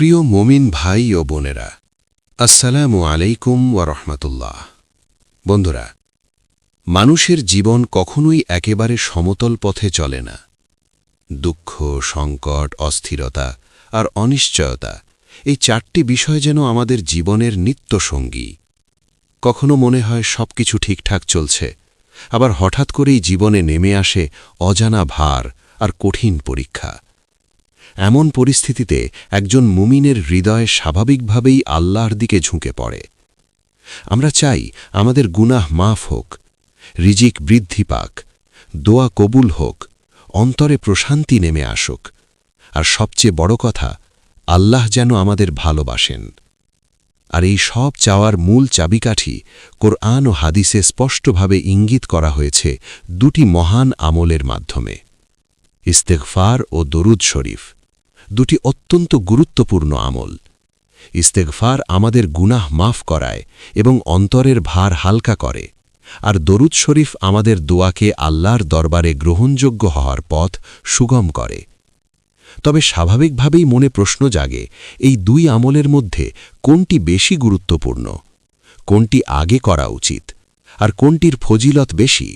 প্রিয় মুমিন ভাই ও বোনেরা, আসসালামু আলাইকুম ওয়া রাহমাতুল্লাহ। বন্ধুরা, মানুষের জীবন কখনোই একেবারে সমতল পথে চলে না। দুঃখ, সংকট, অস্থিরতা আর অনিশ্চয়তা, এই চারটি বিষয় যেন আমাদের জীবনের নিত্য সঙ্গী। কখনো মনে হয় সবকিছু ঠিকঠাক চলছে, আবার হঠাৎ করেই জীবনে নেমে আসে অজানা ভার আর কঠিন পরীক্ষা। এমন পরিস্থিতিতে একজন মুমিনের হৃদয় স্বাভাবিকভাবেই আল্লাহর দিকে ঝুঁকে পড়ে। আমরা চাই আমাদের গুনাহ মাফ হোক, রিজিক বৃদ্ধি পাক, দোয়া কবুল হোক, অন্তরে প্রশান্তি নেমে আসুক, আর সবচেয়ে বড় কথা, আল্লাহ যেন আমাদের ভালোবাসেন। আর এই সব চাওয়ার মূল চাবিকাঠি কোরআন ও হাদিসে স্পষ্টভাবে ইঙ্গিত করা হয়েছে দুটি মহান আমলের মাধ্যমে: ইস্তেগফার ও দরুদ শরীফ। দুটি অত্যন্ত গুরুত্বপূর্ণ আমল। ইস্তেগফার আমাদের গুনাহ মাফ করায় এবং অন্তরের ভার হালকা করে, আর দরুদ শরীফ আমাদের দোয়াকে আল্লাহর দরবারে গ্রহণযোগ্য হওয়ার পথ সুগম করে। তবে স্বাভাবিকভাবেই মনে প্রশ্ন জাগে, এই দুই আমলের মধ্যে কোনটি বেশি গুরুত্বপূর্ণ, কোনটি আগে করা উচিত, আর কোনটির ফজিলত বেশি?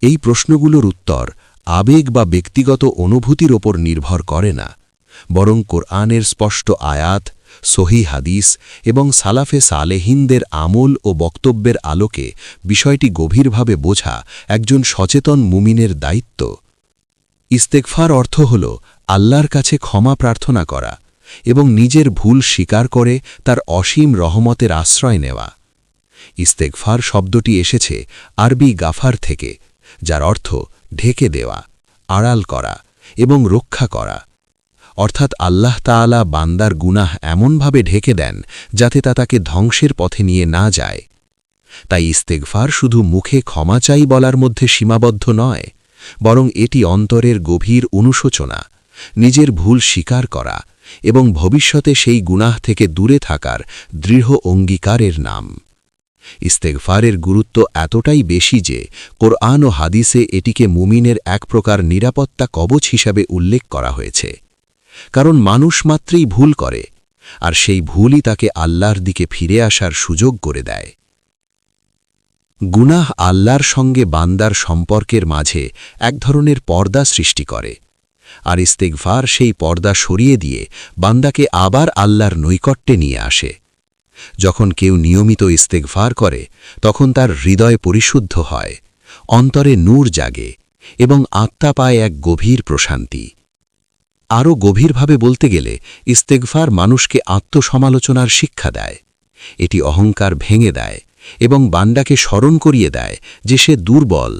এই প্রশ্নগুলোর উত্তর আবেগ বা ব্যক্তিগত অনুভূতির ওপর নির্ভর করে না, বরং কোরআনের স্পষ্ট আয়াত, সহিহ হাদিস এবং সালাফে সালেহিনদের আমল ও বক্তব্যের আলোকে বিষয়টি গভীরভাবে বোঝা একজন সচেতন মুমিনের দায়িত্ব। ইস্তেগফার অর্থ হল আল্লাহর কাছে ক্ষমা প্রার্থনা করা এবং নিজের ভুল স্বীকার করে তার অসীম রহমতের আশ্রয় নেওয়া। ইস্তেগফার শব্দটি এসেছে আরবি গাফার থেকে, যার অর্থ ঢেকে দেওয়া, আড়াল করা এবং রক্ষা করা। অর্থাৎ আল্লাহ তাআলা বান্দার গুনাহ এমনভাবে ঢেকে দেন যাতে তা তাকে ধ্বংসের পথে নিয়ে না যায়। তাই ইস্তেগফার শুধু মুখে ক্ষমা চাই বলার মধ্যে সীমাবদ্ধ নয়, বরং এটি অন্তরের গভীর অনুশোচনা, নিজের ভুল স্বীকার করা এবং ভবিষ্যতে সেই গুনাহ থেকে দূরে থাকার দৃঢ় অঙ্গীকারের নাম। ইস্তেগফারের গুরুত্ব এতটাই বেশি যে কোরআন ও হাদিসে এটিকে মুমিনের এক প্রকার নিরাপত্তা কবচ হিসাবে উল্লেখ করা হয়েছে। কারণ মানুষ মাত্রেই ভুল করে, আর সেই ভুলই তাকে আল্লাহর দিকে ফিরে আসার সুযোগ করে দেয়। গুনাহ আল্লাহর সঙ্গে বান্দার সম্পর্কের মাঝে এক ধরনের পর্দা সৃষ্টি করে, আর ইস্তেগফার সেই পর্দা সরিয়ে দিয়ে বান্দাকে আবার আল্লাহর নৈকট্যে নিয়ে আসে। যখন কেউ নিয়মিত ইস্তেগফার করে, তখন তার হৃদয় পরিশুদ্ধ হয়, অন্তরে নূর জাগে এবং আত্মা পায় এক গভীর প্রশান্তি। আরও গভীরভাবে বলতে গেলে ইস্তেগফার মানুষকে আত্মসমালোচনার শিক্ষা দেয়। এটি অহংকার ভেঙে দেয় এবং বান্দাকে স্মরণ করিয়ে দেয় যে সে দুর্বল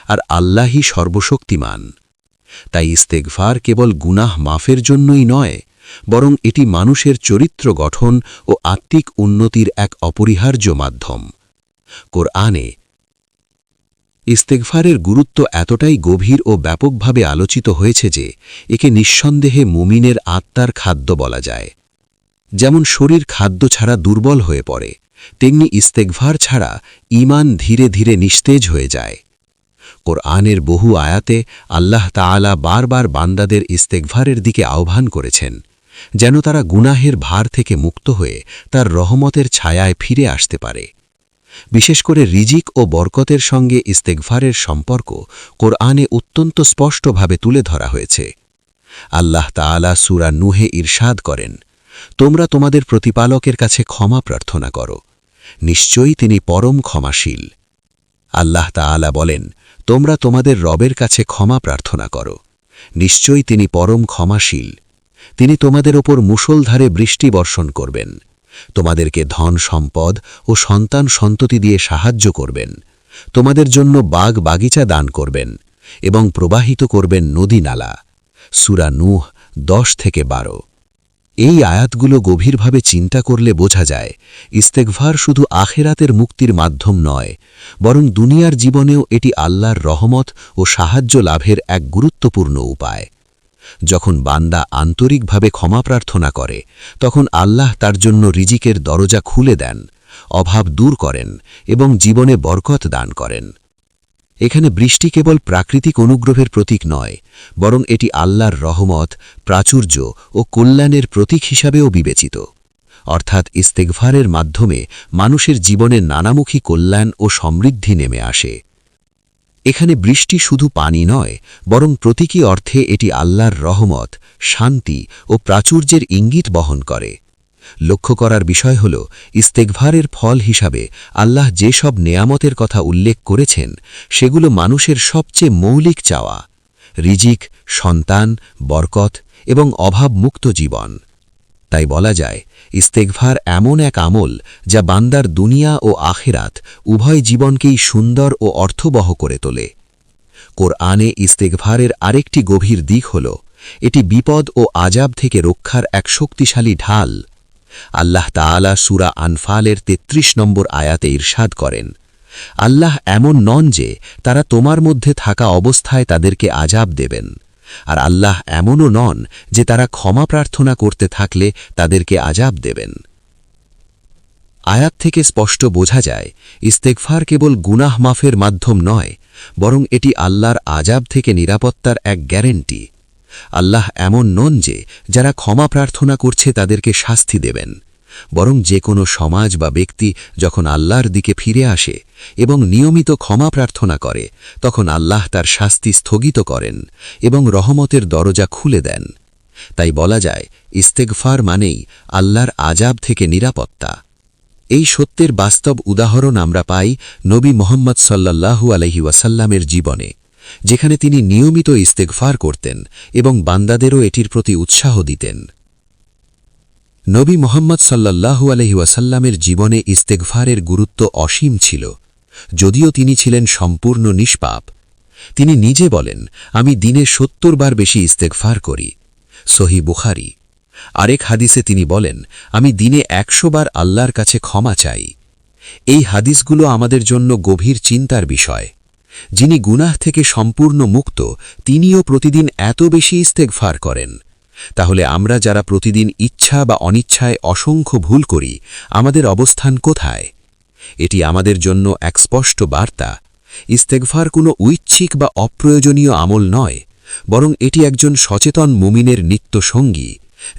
আর আল্লাহই সর্বশক্তিমান। তাই ইস্তেগফার কেবল গুনাহ মাফের জন্যই নয়, বরং এটি মানুষের চরিত্র গঠন ও আত্মিক উন্নতির এক অপরিহার্য মাধ্যম। কোরআনে ইস্তেগফারের গুরুত্ব এতটাই গভীর ও ব্যাপকভাবে আলোচিত হয়েছে যে একে নিঃসন্দেহে মুমিনের আত্মার খাদ্য বলা যায়। যেমন শরীর খাদ্য ছাড়া দুর্বল হয়ে পড়ে, তেমনি ইস্তেগফার ছাড়া ঈমান ধীরে ধীরে নিস্তেজ হয়ে যায়। কোরআনের বহু আয়াতে আল্লাহ তাআলা বারবার বান্দাদের ইস্তেগফারের দিকে আহ্বান করেছেন, যেন তারা গুনাহের ভার থেকে মুক্ত হয়ে তার রহমতের ছায়ায় ফিরে আসতে পারে। বিশেষ করে রিজিক ও বরকতের সঙ্গে ইস্তেগফারের সম্পর্ক কোরআনে অত্যন্ত স্পষ্টভাবে তুলে ধরা হয়েছে। আল্লাহ তাআলা সূরা নূহে ইরশাদ করেন, তোমরা তোমাদের প্রতিপালকের কাছে ক্ষমা প্রার্থনা করো, নিশ্চয়ই তিনি পরম ক্ষমাশীল। আল্লাহ তাআলা বলেন, তোমরা তোমাদের রবের কাছে ক্ষমা প্রার্থনা করো, নিশ্চয়ই তিনি পরম ক্ষমাশীল। তিনি তোমাদের ওপর মুষলধারে বৃষ্টি বর্ষণ করবেন, তোমাদেরকে ধন সম্পদ ও সন্তান সন্ততি দিয়ে সাহায্য করবেন, তোমাদের জন্য বাগ বাগিচা দান করবেন এবং প্রবাহিত করবেন নদী নালা। সূরা নূহ 10-12। এই আয়াতগুলো গভীরভাবে চিন্তা করলে বোঝা যায়, ইস্তেগফার শুধু আখিরাতের মুক্তির মাধ্যম নয়, বরং দুনিয়ার জীবনেও এটি আল্লাহর রহমত ও সাহায্য লাভের এক গুরুত্বপূর্ণ উপায়। যখন বান্দা আন্তরিকভাবে ক্ষমা প্রার্থনা করে, তখন আল্লাহ তার জন্য রিজিকের দরজা খুলে দেন, অভাব দূর করেন এবং জীবনে বরকত দান করেন। এখানে বৃষ্টি কেবল প্রাকৃতিক অনুগ্রহের প্রতীক নয়, বরং এটি আল্লাহর রহমত, প্রাচুর্য ও কল্যাণের প্রতীক হিসাবেও বিবেচিত। অর্থাৎ ইস্তেগফারের মাধ্যমে মানুষের জীবনে নানামুখী কল্যাণ ও সমৃদ্ধি নেমে আসে। এখানে বৃষ্টি শুধু পানি নয়, বরং প্রতীকী অর্থে এটি আল্লাহর রহমত, শান্তি ও প্রাচুর্যের ইঙ্গিত বহন করে। লক্ষ্য করার বিষয় হল, ইস্তেগফারের ফল হিসাবে আল্লাহ যেসব নেয়ামতের কথা উল্লেখ করেছেন সেগুলো মানুষের সবচেয়ে মৌলিক চাওয়া: রিজিক, সন্তান, বরকত এবং অভাবমুক্ত জীবন। তাই বলা যায়, ইস্তেগফার এমন এক আমল যা বান্দার দুনিয়া ও আখিরাত উভয় জীবনকেই সুন্দর ও অর্থবহ করে তোলে। কোরআনে ইস্তেগফারের আরেকটি গভীর দিক হল, এটি বিপদ ও আযাব থেকে রক্ষার এক শক্তিশালী ঢাল। আল্লাহ তাআলা সূরা আনফালের ৩৩ নম্বর আয়াতে ইরশাদ করেন, আল্লাহ এমন নন যে তারা তোমার মধ্যে থাকা অবস্থায় তাদেরকে আযাব দেবেন, আর আল্লাহ এমনও নন যে তারা ক্ষমা প্রার্থনা করতে থাকলে তাদেরকে আযাব দেবেন। আয়াত থেকে স্পষ্ট বোঝা যায়, ইস্তেগফার কেবল গুনাহ মাফের মাধ্যম নয়, বরং এটি আল্লাহর আযাব থেকে নিরাপত্তার এক গ্যারেন্টি। আল্লাহ এমন নন যে যারা ক্ষমা প্রার্থনা করছে তাদেরকে শাস্তি দেবেন, বরং যে কোনো সমাজ বা ব্যক্তি যখন আল্লাহর দিকে ফিরে আসে এবং নিয়মিত ক্ষমা প্রার্থনা করে, তখন আল্লাহ তার শাস্তি স্থগিত করেন এবং রহমতের দরজা খুলে দেন। তাই বলা যায়, ইস্তেগফার মানেই আল্লাহর আযাব থেকে নিরাপত্তা। এই সত্যের বাস্তব উদাহরণ আমরা পাই নবী মুহাম্মদ সাল্লাল্লাহু আলাইহি ওয়াসাল্লামের জীবনে, যেখানে তিনি নিয়মিত ইস্তেগফার করতেন এবং বান্দাদেরও এটির প্রতি উৎসাহ দিতেন। নবী মুহাম্মদ সাল্লাল্লাহু আলাইহি ওয়াসাল্লামের জীবনে ইস্তেগফারের গুরুত্ব অসীম ছিল, যদিও তিনি ছিলেন সম্পূর্ণ নিষ্পাপ। তিনি নিজে বলেন, আমি দিনে ৭০ বার বেশি ইস্তেগফার করি। সহিহ বুখারী। আরেক হাদিসে তিনি বলেন, আমি দিনে ১০০ বার আল্লাহর কাছে ক্ষমা চাই। এই হাদিসগুলো আমাদের জন্য গভীর চিন্তার বিষয়। যিনি গুনাহ থেকে সম্পূর্ণ মুক্ত, তিনিও প্রতিদিন এত বেশি ইস্তেগফার করেন। তাহলে আমরা যারা প্রতিদিন ইচ্ছা বা অনিচ্ছায় অসংখ্য ভুল করি, আমাদের অবস্থান কোথায়? এটি আমাদের জন্য এক স্পষ্ট বার্তা। ইস্তেগফার কোনো ঐচ্ছিক বা অপ্রয়োজনীয় আমল নয়, বরং এটি একজন সচেতন মুমিনের নিত্য সঙ্গী,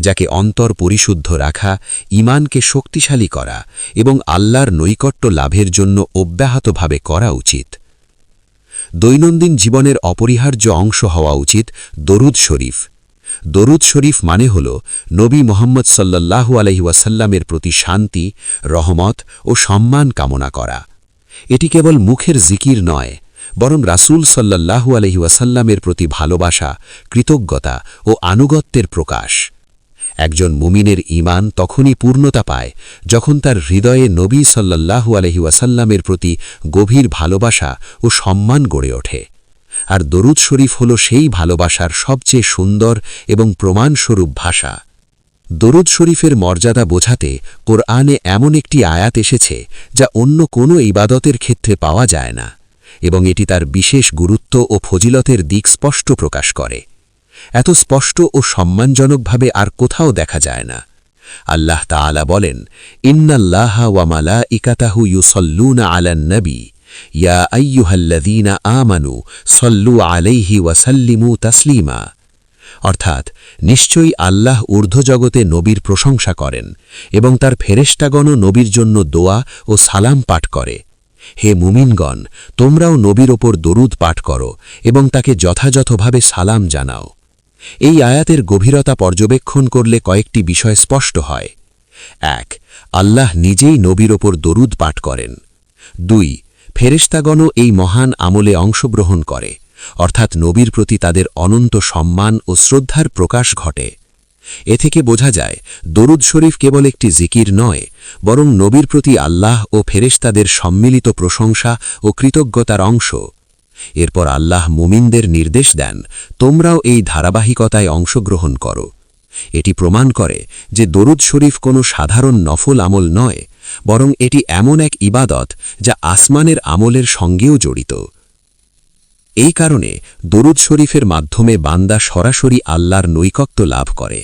যাকে অন্তর পরিশুদ্ধ রাখা, ঈমানকে শক্তিশালী করা এবং আল্লাহর নৈকট্য লাভের জন্য অব্যাহতভাবে করা উচিত। দৈনন্দিন জীবনের অপরিহার্য অংশ হওয়া উচিত দরুদ শরীফ। দরুদ শরীফ মানে হল নবী মুহাম্মদ সাল্লাল্লাহু আলাইহি ওয়াসাল্লামের প্রতি শান্তি, রহমত ও সম্মান কামনা করা। এটি কেবল মুখের জিকির নয়, বরং রাসূল সাল্লাল্লাহু আলাইহি ওয়াসাল্লামের প্রতি ভালোবাসা, কৃতজ্ঞতা ও আনুগত্যের প্রকাশ। একজন মুমিনের ঈমান তখনই পূর্ণতা পায় যখন তার হৃদয়ে নবী সাল্লাল্লাহু আলাইহি ওয়াসাল্লামের প্রতি গভীর ভালোবাসা ও সম্মান গড়ে ওঠে। আর দরুদ শরীফ হল সেই ভালোবাসার সবচেয়ে সুন্দর এবং প্রমাণস্বরূপ ভাষা। দরুদ শরীফের মর্যাদা বোঝাতে কোরআনে এমন একটি আয়াত এসেছে যা অন্য কোনো ইবাদতের ক্ষেত্রে পাওয়া যায় না, এবং এটি তার বিশেষ গুরুত্ব ও ফজিলতের দিক স্পষ্ট প্রকাশ করে। এত স্পষ্ট ও সম্মানজনকভাবে আর কোথাও দেখা যায় না। আল্লাহ তাআলা বলেন, ইন্নাল্লাহা ওয়া মালাইকাতাহু ইউসাল্লুনা আলান নবী ইয়া আইয়ুহাল্লাযীনা আমানু সাল্লু আলাইহি ওয়া সাল্লিমু তাসলিমা। অর্থাৎ, নিশ্চয়ই আল্লাহ ঊর্ধ্বজগতে নবীর প্রশংসা করেন এবং তার ফেরেশতাগণও নবীর জন্য দোয়া ও সালাম পাঠ করে। হে মুমিনগণ, তোমরাও নবীর ওপর দরুদ পাঠ করো এবং তাকে যথাযথভাবে সালাম জানাও। এই আয়াতের গভীরতা পর্যবেক্ষণ করলে কয়েকটি বিষয় স্পষ্ট হয়। ১. আল্লাহ নিজেই নবীর ওপর দরুদ পাঠ করেন। ২. ফেরেশতাগণও এই মহান আমলে অংশগ্রহণ করে, অর্থাৎ নবীর প্রতি তাদের অনন্ত সম্মান ও শ্রদ্ধার প্রকাশ ঘটে। এ থেকে বোঝা যায়, দরুদ শরীফ কেবল একটি জিকির নয়, বরং নবীর প্রতি আল্লাহ ও ফেরেশতাদের সম্মিলিত প্রশংসা ও কৃতজ্ঞতার অংশ। এরপর আল্লাহ মুমিনদের নির্দেশ দেন, তোমরাও এই ধারাবাহিকতায় অংশগ্রহণ করো। এটি প্রমাণ করে যে দরুদ শরীফ কোনো সাধারণ নফল আমল নয়, বরং এটি এমন এক ইবাদত যা আসমানের আমলের সঙ্গেও জড়িত। এই কারণে দরুদ শরীফের মাধ্যমে বান্দা সরাসরি আল্লাহর নৈকট্য লাভ করে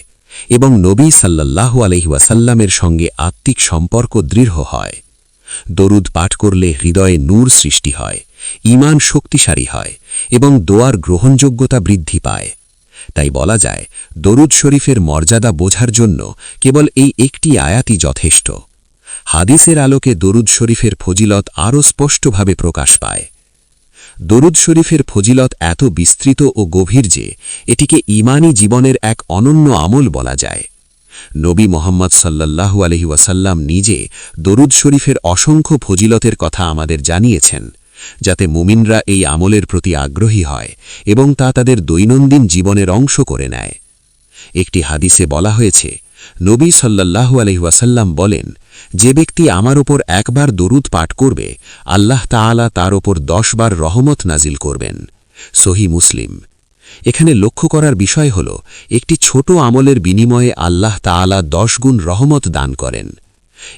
এবং নবী সাল্লাল্লাহু আলাইহি ওয়াসাল্লামের সঙ্গে আত্মিক সম্পর্ক দৃঢ় হয়। দরুদ পাঠ করলে হৃদয়ে নূর সৃষ্টি হয় ঈমান শক্তিশালী হয় এবং দোয়ার গ্রহণযোগ্যতা বৃদ্ধি পায়। তাই বলা যায়, দরুদ শরীফের মর্যাদা বোঝার জন্য কেবল এই একটি আয়াতই যথেষ্ট। হাদিসের আলোকে দরুদ শরীফের ফজিলত আরও স্পষ্টভাবে প্রকাশ পায়। দরুদ শরীফের ফজিলত এত বিস্তৃত ও গভীর যে এটিকে ঈমানী জীবনের এক অনন্য আমল বলা যায়। নবী মোহাম্মদ সাল্লাল্লাহু আলাইহি ওয়াসাল্লাম নিজে দরুদ শরীফের অসংখ্য ফজিলতের কথা আমাদের জানিয়েছেন, যাতে মুমিনরা এই আমলের প্রতি আগ্রহী হয় এবং তা তাদের দৈনন্দিন জীবনের অংশ করে নেয়। একটি হাদিসে বলা হয়েছে, নবী সাল্লাল্লাহু আলাইহি ওয়াসাল্লাম বলেন, যে ব্যক্তি আমার ওপর একবার দরুদ পাঠ করবে, আল্লাহ তাআলা তার ওপর 10 বার রহমত নাজিল করবেন। সহিহ মুসলিম। এখানে লক্ষ্য করার বিষয় হল, একটি ছোট আমলের বিনিময়ে আল্লাহ তাআলা 10 গুণ রহমত দান করেন।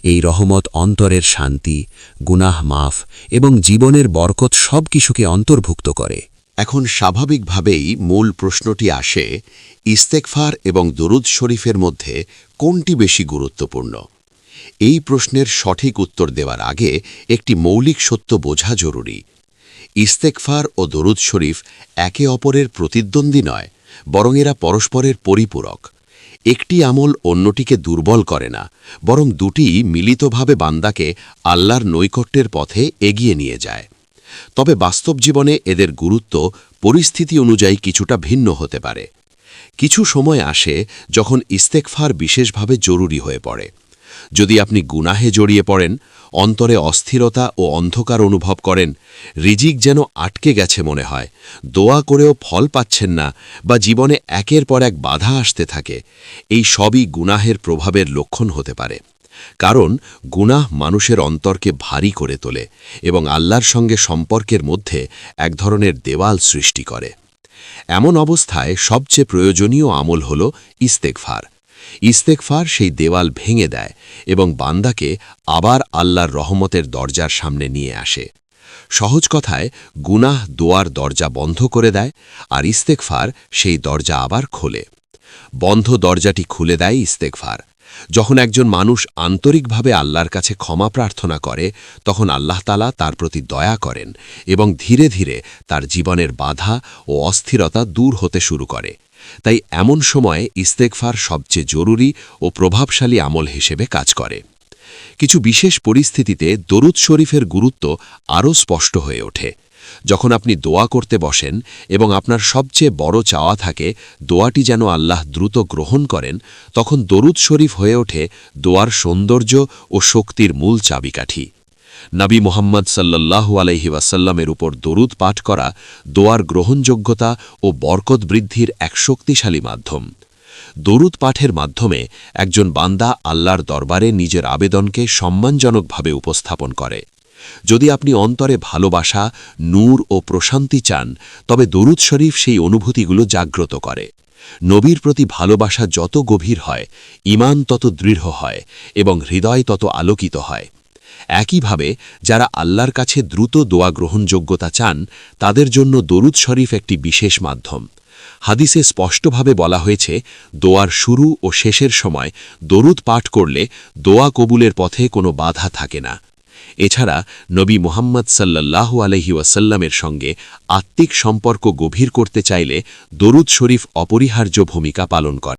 এই রহমত অন্তরের শান্তি, গুনাহ মাফ এবং জীবনের বরকত সবকিছুকে অন্তর্ভুক্ত করে। এখন স্বাভাবিকভাবেই মূল প্রশ্নটি আসে, ইস্তেগফার এবং দরুদ শরীফের মধ্যে কোনটি বেশি গুরুত্বপূর্ণ? এই প্রশ্নের সঠিক উত্তর দেওয়ার আগে একটি মৌলিক সত্য বোঝা জরুরি। ইস্তেগফার ও দরুদ শরীফ একে অপরের প্রতিদ্বন্দ্বী নয়, বরং এরা পরস্পরের পরিপূরক। একটি আমল অন্যটিকে দুর্বল করে না, বরং দুটি মিলিতভাবে বান্দাকে আল্লাহর নৈকট্যের পথে এগিয়ে নিয়ে যায়। তবে বাস্তব জীবনে এদের গুরুত্ব পরিস্থিতি অনুযায়ী কিছুটা ভিন্ন হতে পারে। কিছু সময় আসে যখন ইস্তেগফার বিশেষভাবে জরুরি হয়ে পড়ে। যদি আপনি গুনাহে জড়িয়ে পড়েন, অন্তরে অস্থিরতা ও অন্ধকার অনুভব করেন, রিজিক যেন আটকে গেছে মনে হয়, দোয়া করেও ফল পাচ্ছেন না, বা জীবনে একের পর এক বাধা আসতে থাকে, এই সবই গুনাহের প্রভাবের লক্ষণ হতে পারে। কারণ গুনাহ মানুষের অন্তরকে ভারী করে তোলে এবং আল্লাহর সঙ্গে সম্পর্কের মধ্যে এক ধরনের দেওয়াল সৃষ্টি করে। এমন অবস্থায় সবচেয়ে প্রয়োজনীয় আমল হল ইস্তেগফার। ইস্তেগফার সেই দেওয়াল ভেঙে দেয় এবং বান্দাকে আবার আল্লাহর রহমতের দরজার সামনে নিয়ে আসে। সহজ কথায়, গুনাহ দোয়ার দরজা বন্ধ করে দেয়, আর ইস্তেগফার সেই দরজা আবার খোলে। বন্ধ দরজাটি খুলে দেয় ইস্তেগফার। যখন একজন মানুষ আন্তরিকভাবে আল্লাহর কাছে ক্ষমা প্রার্থনা করে, তখন আল্লাহ তাআলা তার প্রতি দয়া করেন এবং ধীরে ধীরে তার জীবনের বাধা ও অস্থিরতা দূর হতে শুরু করে। তাই এমন সময়ে ইস্তেগফার সবচেয়ে জরুরি ও প্রভাবশালী আমল হিসেবে কাজ করে। কিছু বিশেষ পরিস্থিতিতে দরুদ শরীফের গুরুত্ব আরও স্পষ্ট হয়ে ওঠে। যখন আপনি দোয়া করতে বসেন এবং আপনার সবচেয়ে বড় চাওয়া থাকে দোয়াটি যেন আল্লাহ দ্রুত গ্রহণ করেন, তখন দরুদ শরীফ হয়ে ওঠে দোয়ার সৌন্দর্য ও শক্তির মূল চাবিকাঠি। নবী মুহাম্মদ সাল্লাল্লাহু আলাইহি ওয়াসাল্লামের উপর দরুদ পাঠ করা দোয়ার গ্রহণযোগ্যতা ও বরকত বৃদ্ধির এক শক্তিশালী মাধ্যম। দরুদ পাঠের মাধ্যমে একজন বান্দা আল্লাহর দরবারে নিজের আবেদনকে সম্মানজনকভাবে উপস্থাপন করে। যদি আপনি অন্তরে ভালোবাসা, নূর ও প্রশান্তি চান, তবে দরুদ শরীফ সেই অনুভূতিগুলো জাগ্রত করে। নবীর প্রতি ভালোবাসা যত গভীর হয়, ঈমান তত দৃঢ় হয় এবং হৃদয় তত আলোকিত হয়। একইভাবে যারা আল্লাহর কাছে দ্রুত দোয়া গ্রহণযোগ্যতা চান, তাদের জন্য দরুদ শরীফ একটি বিশেষ মাধ্যম। হাদিসে স্পষ্টভাবে বলা হয়েছে, দোয়ার শুরু ও শেষের সময় দরুদ পাঠ করলে দোয়া কবুলের পথে কোনো বাধা থাকে না। এছাড়া নবী মুহাম্মদ সাল্লাল্লাহু আলাইহি ওয়াসাল্লামের সঙ্গে আত্মিক সম্পর্ক গভীর করতে চাইলে দরুদ শরীফ অপরিহার্য ভূমিকা পালন করে।